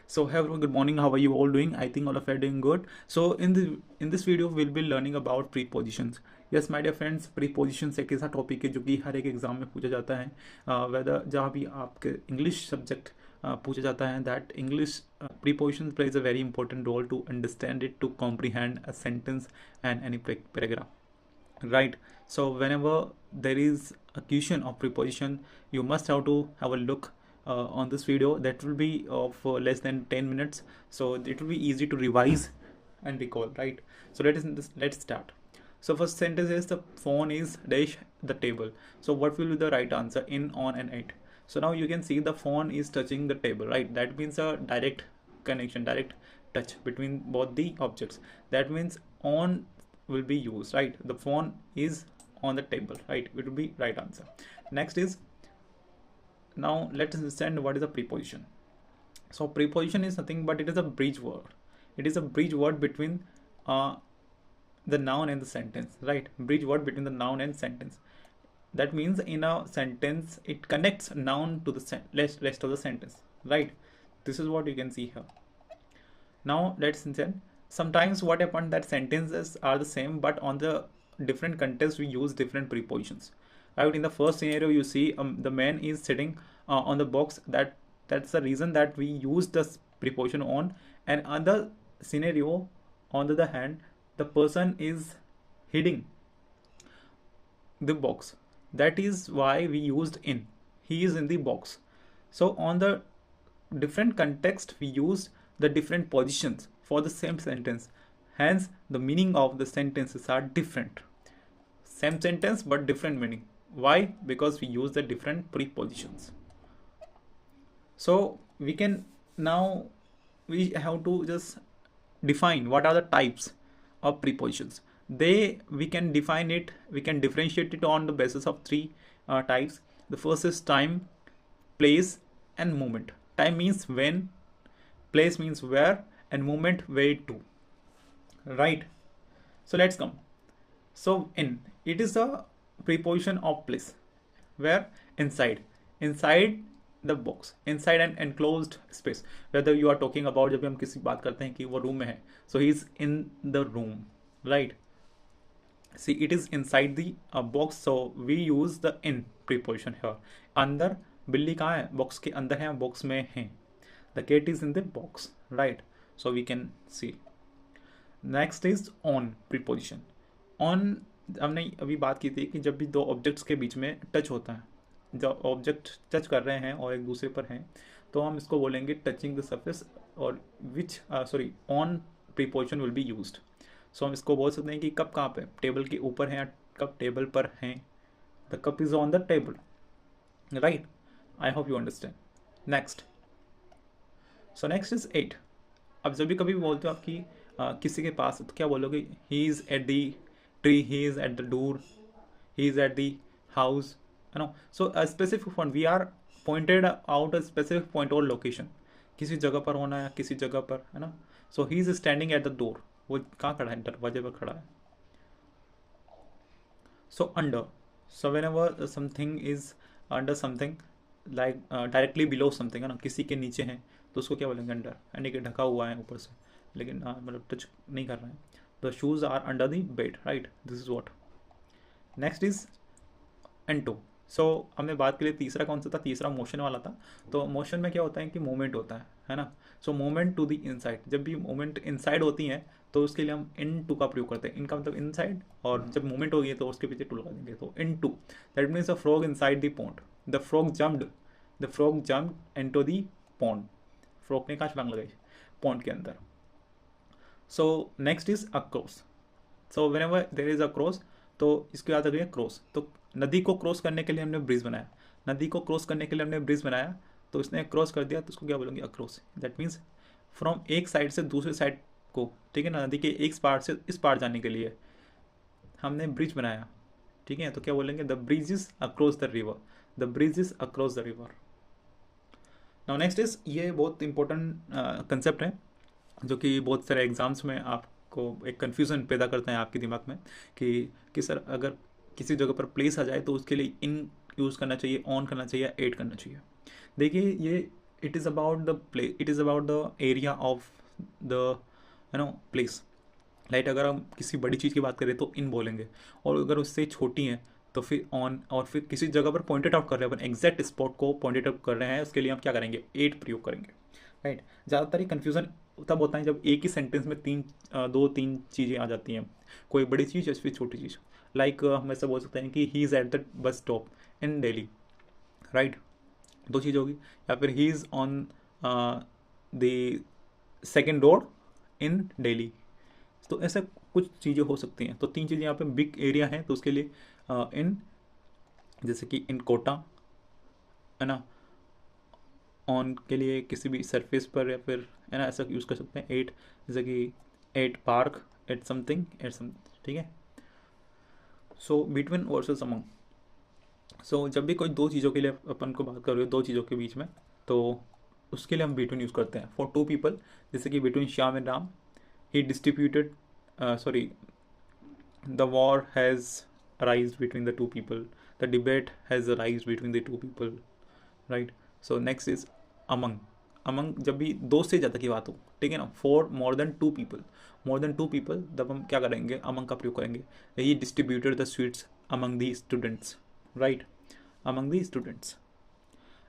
So hello, good morning. How are you all doing? I think all of you are doing good. So in this video we'll be learning about prepositions. Yes, my dear friends, prepositions एक ऐसा topic है जो कि हर एक exam में पूछा जाता है, वेदर जहाँ भी आपके इंग्लिश सब्जेक्ट पूछा जाता है, that English prepositions plays a very important role to understand it, to comprehend a sentence and any paragraph, right? So whenever there is a question of preposition, you must have to have a look on this video. That will be of less than 10 minutes, so it will be easy to revise and recall, right? So let's start. So first sentence is the phone is dash the table. So what will be the right answer? In, on and at. So now you can see the phone is touching the table, right? That means a direct connection, direct touch between both the objects. That means on will be used, right? The phone is on the table, right? It will be right answer. Next is, now let's understand what is a preposition. So preposition is nothing but it is a bridge word. It is a bridge word between uh, the noun and the sentence, right? Bridge word between the noun and sentence. That means in a sentence it connects noun to the rest of the sentence, right? This is what you can see here. Now let's understand. Sometimes what happened that sentences are the same, but on the different context we use different prepositions. Right? In the first scenario, you see the man is sitting on the box. That's the reason that we use the preposition on. And other scenario, on the other hand, the person is hiding the box. That is why we used in. He is in the box. So on the different context, we use the different positions for the same sentence. Hence, the meaning of the sentences are different. Same sentence but different meaning. Why? Because we use the different prepositions. So we can now we have to just define what are the types of prepositions. We can define it, we can differentiate it on the basis of three types. The first is time, place, and moment. Time means when, place means where, and moment where to. Right? So let's come. So in, it is a preposition of place, where inside the box, inside an enclosed space. Whether you are talking about, जब भी हम किसी बात करते हैं कि वो room में है, so he is in the room, right? See, it is inside the box, so we use the in preposition here. अंदर, बिल्ली कहाँ है? बॉक्स के अंदर है, बॉक्स में है. The cat is in the box, right? So we can see. Next is on preposition. On हमने अभी बात की थी कि जब भी दो ऑब्जेक्ट्स के बीच में टच होता है, जब ऑब्जेक्ट टच कर रहे हैं और एक दूसरे पर हैं, तो हम इसको बोलेंगे टचिंग द सरफेस, और which sorry on preposition will be used. So हम इसको बोल सकते हैं कि कप कहाँ पे, टेबल के ऊपर है या कप टेबल पर हैं. The cup is on the table, right? I hope you understand. Next, so next is at. अब जब भी कभी बोलते हो आपकी किसी के पास, तो क्या बोलोगे? He is at the tree, he is at the door, he is at the house, है ना? So specific point, we are pointed out a specific point और लोकेशन, किसी जगह पर होना है, किसी जगह पर, है ना? So he is standing at the door, वो कहाँ खड़ा है? दरवाजे पर खड़ा है. So under, so whenever something is under something, like directly below something, है ना? किसी के नीचे है तो उसको क्या बोलेंगे? अंडर, यानी कि ढका हुआ है ऊपर से, लेकिन मतलब टच नहीं कर रहे हैं. The shoes are under the bed, right? This is what. Next is onto. So हमने बात के लिए तीसरा कौन सा था? तीसरा मोशन वाला था. तो मोशन में क्या होता है कि मूवमेंट होता है ना? So movement to the inside. जब भी मूवमेंट इनसाइड होती है तो उसके लिए हम इन टू का प्रयोग करते हैं. इनका मतलब इनसाइड, और जब मूवमेंट होगी तो उसके पीछे टू लगा देंगे, तो into. That means the frog inside the pond. The frog jumped into the pond. Frog ने कहाँ छलांग लगाई? पॉन्ड के अंदर. So next is across. So whenever there is across, तो इसको याद रखिए क्रॉस. तो नदी को क्रॉस करने के लिए हमने ब्रिज बनाया, नदी को क्रॉस करने के लिए हमने ब्रिज बनाया, तो इसने क्रॉस कर दिया, तो उसको क्या बोलेंगे? अक्रॉस. दैट मीन्स फ्रॉम एक साइड से दूसरे साइड को, ठीक है ना? नदी के एक पार से इस पार जाने के लिए हमने ब्रिज बनाया, ठीक है? तो क्या बोलेंगे? The bridge is across the river, the bridge is across the river. Now next is, ये बहुत इंपॉर्टेंट कंसेप्ट है जो कि बहुत सारे एग्जाम्स में आपको एक कन्फ्यूज़न पैदा करते हैं आपके दिमाग में कि सर अगर किसी जगह पर प्लेस आ जाए तो उसके लिए इन यूज़ करना चाहिए, ऑन करना चाहिए, एड करना चाहिए. देखिए, ये it is about the play, it is about the area of the place. Like अगर हम किसी बड़ी चीज़ की बात करें तो इन बोलेंगे, और अगर उससे छोटी हैं तो फिर ऑन, और फिर किसी जगह पर पॉइंटेड आउट कर रहे हैं अपन, एग्जैक्ट स्पॉट को पॉइंटेड आउट कर रहे हैं, उसके लिए हम क्या करेंगे, एट प्रयोग करेंगे, राइट। ज़्यादातर ही कन्फ्यूज़न तब होता है जब एक ही सेंटेंस में दो तीन चीज़ें आ जाती हैं, कोई बड़ी चीज़ या फिर छोटी चीज़। लाइक हम ऐसा बोल सकते हैं कि he is at the bus stop in Delhi, right, दो चीज़ होगी। या फिर he is on the second road in Delhi, तो ऐसा कुछ चीज़ें हो सकती हैं। तो तीन चीज़ें यहाँ पे बिग एरिया है, तो उसके लिए इन, जैसे कि इन कोटा, है ना, ऑन के लिए किसी भी सरफेस पर, या फिर है ना ऐसा यूज़ कर सकते हैं। एट जैसे कि at park, at something, at some, ठीक है। So between versus among, so जब भी कोई दो चीज़ों के लिए अपन को बात कर रहे हो, दो चीज़ों के बीच में, तो उसके लिए हम बिटवीन यूज़ करते हैं। फॉर टू पीपल, जैसे कि between Shyam and Ram, he distributed, sorry, the war has arisen between the two people, the debate has arisen between the two people, right? So next is among, among जब भी दो से ज़्यादा की बात हो, ठीक है ना, for more than two people, more than two people, तब हम क्या करेंगे, among का प्रयोग करेंगे। He distributed the sweets among the students, right, among the students।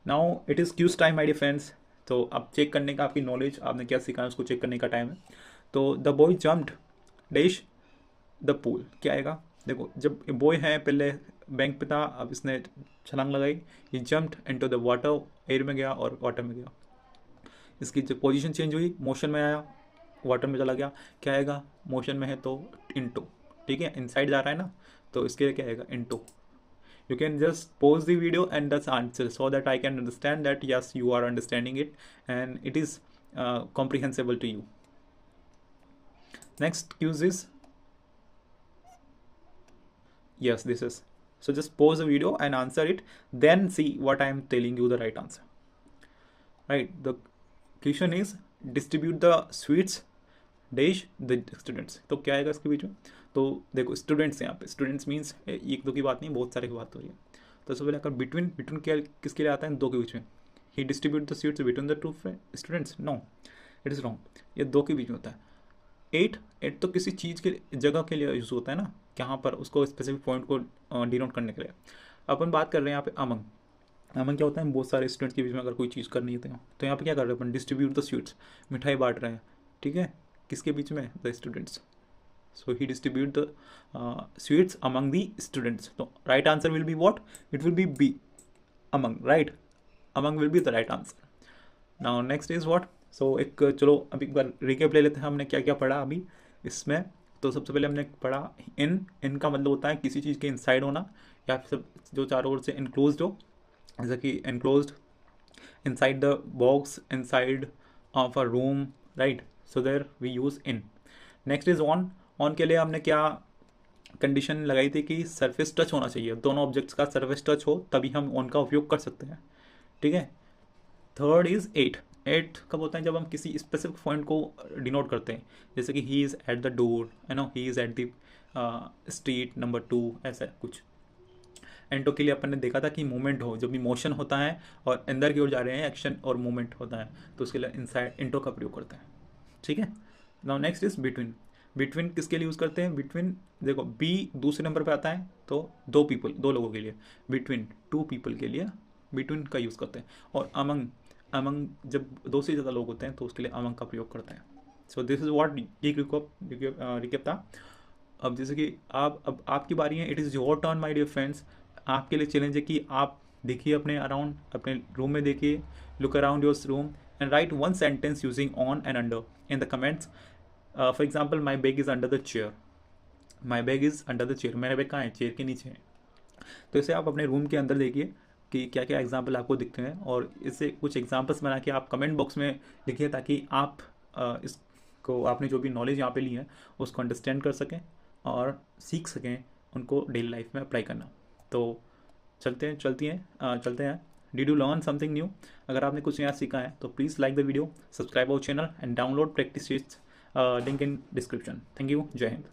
Now it is quiz time my dear friends. तो अब चेक करने का, आपकी नॉलेज आपने क्या सीखा है उसको चेक करने का टाइम है। तो the boy jumped dash the pool, क्या आएगा, देखो जब बॉय है पहले बैंक पे था, अब इसने छलांग लगाई, ये jumped into the water, air में गया और वाटर में गया, इसकी जो पोजीशन चेंज हुई, मोशन में आया, वाटर में चला गया, क्या आएगा, मोशन में है तो इनटू, ठीक है, इनसाइड जा रहा है ना, तो इसके लिए क्या आएगा, into. You can just pause the video and just answer so that I can understand that yes, you are understanding it and it is comprehensible to you. Next quiz is, yes, this is, so just pause the video and answer it, then see what I am telling you the right answer, right? The question is distribute the sweets dash the students, तो क्या आएगा इसके बीच में, तो देखो students, यहाँ पे students means एक दो की बात नहीं, बहुत सारे की बात हो रही है। तो सबसे पहले अगर बिटवीन, बिटवीन क्या किसके लिए आता है, दो के बीच में, he distribute the sweets between the two students, no, it is wrong, ये दो के बीच में होता है। एट, एट तो किसी चीज़ के जगह के लिए यूज़ होता है ना, कहाँ पर उसको स्पेसिफिक पॉइंट को डिनोट करने के लिए। अपन बात कर रहे हैं यहाँ पे अमंग, अमंग क्या होता है, बहुत सारे स्टूडेंट्स के बीच में अगर कोई चीज़ करनी है तो यहाँ पे क्या कर रहे हैं अपन, डिस्ट्रीब्यूट द स्वीट्स, मिठाई बांट रहे हैं, ठीक है, किसके बीच में, the students. So he distribute the sweets among the students. So right answer will be what? It will be B, among, right? Among will be the right answer. Now next is what? So एक चलो अब एक बार recap ले लेते हैं, हमने क्या क्या पढ़ा अभी इसमें। तो सबसे पहले हमने पढ़ा इन का मतलब होता है किसी चीज़ के इनसाइड होना, या फिर जो चारों ओर से इनक्लोज्ड हो, जैसे कि enclosed, inside the box, inside of a room, right, so there we use in. Next is on, on के लिए हमने क्या कंडीशन लगाई थी कि सरफेस टच होना चाहिए, दोनों ऑब्जेक्ट्स का सरफेस टच हो तभी हम ऑन का उपयोग कर सकते हैं, ठीक है। थर्ड इज एट, एट कब होता है, जब हम किसी स्पेसिफिक पॉइंट को डिनोट करते हैं, जैसे कि he is at the door, है no, he is at the street number 2, ऐसा कुछ। एंटो के लिए अपन ने देखा था कि मूवमेंट हो, जब भी मोशन होता है और अंदर की ओर जा रहे हैं, एक्शन और मूवमेंट होता है, तो उसके लिए इनसाइड इंटो का प्रयोग करते हैं, ठीक है। Now next is between, between किसके लिए यूज़ करते हैं, बिटवीन देखो बी दूसरे नंबर पे आता है, तो दो पीपल, दो लोगों के लिए, बिटवीन टू पीपल के लिए बिटवीन का यूज़ करते हैं। और अमंग, अमंग जब दो से ज़्यादा लोग होते हैं तो उसके लिए अमंग का प्रयोग करते हैं। सो दिस इज़ व्हाट ये रिकेप था। अब जैसे कि अब आपकी बारी है, it is your turn my dear friends. आपके लिए चैलेंज है कि आप देखिए अपने अराउंड, अपने रूम में देखिए, look around your room and right one sentence using on and under in the comments. For example, my bag is under the chair, my bag is under the chair, मेरा bag कहाँ है, chair के नीचे है। तो इसे आप अपने रूम के अंदर देखिए कि क्या क्या एग्जाम्पल आपको दिखते हैं, और इससे कुछ एग्जाम्पल्स बना के आप कमेंट बॉक्स में लिखिए, ताकि आप इसको, आपने जो भी नॉलेज यहाँ पे ली है उसको अंडरस्टैंड कर सकें और सीख सकें उनको डेली लाइफ में अप्लाई करना। तो चलते हैं। Did you learn something new? अगर आपने कुछ नया सीखा है तो please like the video, subscribe our channel and download practice sheets, link in description. Thank you, जय हिंद।